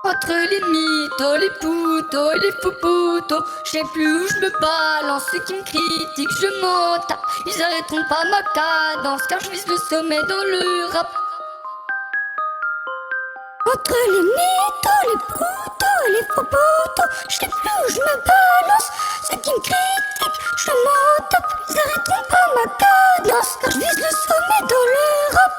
Entre les mythos, les poutos et les faux potos, je sais plus où je me balance. Ceux qui me critiquent, je m'en tape. Ils arrêteront pas ma cadence, car je vise le sommet dans le rap. Entre les mythos, les poutos et les faux potos, je sais plus où je me balance. Ceux qui me critiquent, je m'en tape. Ils arrêteront pas ma cadence, car je vise le sommet dans le rap.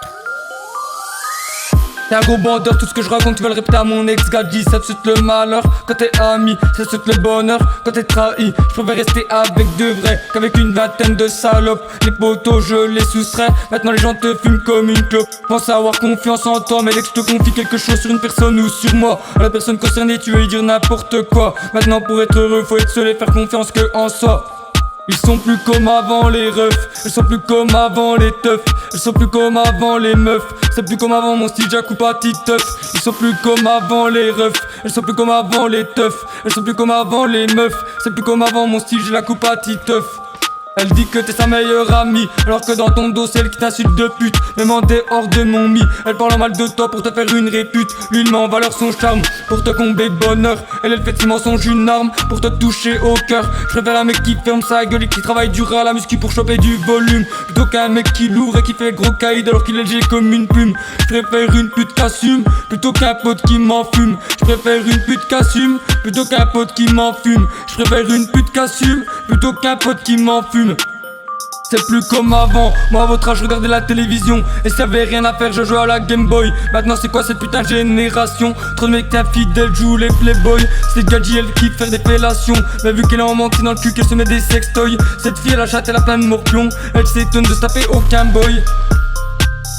T'es un gros bandeur, tout ce que je raconte tu vas le répéter à mon ex-gars. Dit ça te souhaite le malheur quand t'es ami, ça te souhaite le bonheur quand t'es trahi. Je préfère rester avec de vrais qu'avec une vingtaine de salopes. Les potos je les soustrais, maintenant les gens te fument comme une clope. Pense avoir confiance en toi, mais dès que je te confie quelque chose sur une personne ou sur moi, à la personne concernée tu veux lui dire n'importe quoi. Maintenant pour être heureux faut être seul et faire confiance que en soi. Ils sont plus comme avant les refs, ils sont plus comme avant les teufs, ils sont plus comme avant les meufs, c'est plus comme avant mon style Jacoupa Titeuf. Ils sont plus comme avant les refs, ils sont plus comme avant les teufs, ils sont plus comme avant les meufs, c'est plus comme avant mon style Jacoupa Titeuf. Elle dit que t'es sa meilleure amie, alors que dans ton dos c'est elle qui t'insulte de pute. Même en dehors de mon mi, elle parle mal de toi pour te faire une répute. Lui il met en valeur son charme pour te combler de bonheur. Elle fait de ses mensonges une arme pour te toucher au cœur. Je préfère un mec qui ferme sa gueule et qui travaille dur à la muscu pour choper du volume, plutôt qu'un mec qui lourd et qui fait gros caïd alors qu'il est léger comme une plume. Je préfère une pute qu'assume plutôt qu'un pote qui m'en fume. Je préfère une pute qu'assume plutôt qu'un pote qui m'en fume. Je préfère une pute qu'assume plutôt qu'un pote qui m'en fume. C'est plus comme avant, moi à votre âge je regardais la télévision et ça avait rien à faire, je jouais à la Game Boy. Maintenant c'est quoi cette putain de génération? Trop de mecs infidèles jouent les playboys. C'est Gadji elle kiffe faire des fellations, mais vu qu'elle est en menti dans le cul qu'elle se met des sextoys. Cette fille elle a chatte, elle a plein de morpions, elle s'étonne de se taper aucun boy.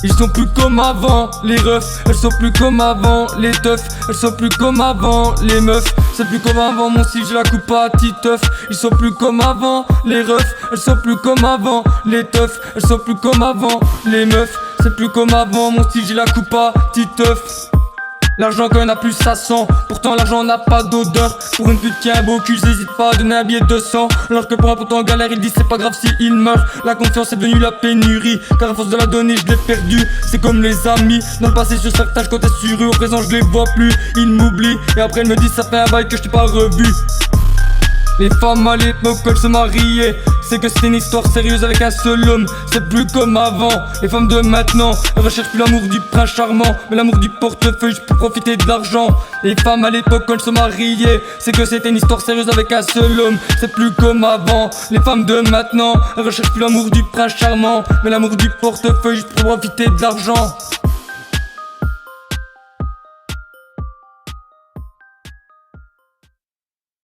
Ils sont plus comme avant, les refs, elles sont plus comme avant, les teufs, elles sont plus comme avant, les meufs, c'est plus comme avant, mon style, je la coupe à Titeuf. Ils sont plus comme avant, les refs, elles sont plus comme avant, les teufs, elles sont plus comme avant, les meufs, c'est plus comme avant, mon style, je la coupe à Titeuf. L'argent quand on a plus ça sent, pourtant l'argent n'a pas d'odeur. Pour une pute qui a un beau cul, j'hésite pas à donner un billet de 200. Alors que pour un pote en galère, il dit c'est pas grave si il meurt. La confiance est devenue la pénurie, car à force de la donner, je l'ai perdu. C'est comme les amis, dans le passé sur certains je comptais sur eux, au présent je les vois plus. Ils m'oublient, et après ils me disent ça fait un bail que je t'ai pas revu. Les femmes à l'époque elles se mariaient, c'est que c'était une histoire sérieuse avec un seul homme. C'est plus comme avant, les femmes de maintenant elles recherchent plus l'amour du prince charmant, mais l'amour du portefeuille pour profiter de l'argent. Les femmes à l'époque elles se mariaient, c'est que c'était une histoire sérieuse avec un seul homme. C'est plus comme avant, les femmes de maintenant elles recherchent plus l'amour du prince charmant, mais l'amour du portefeuille pour profiter de l'argent.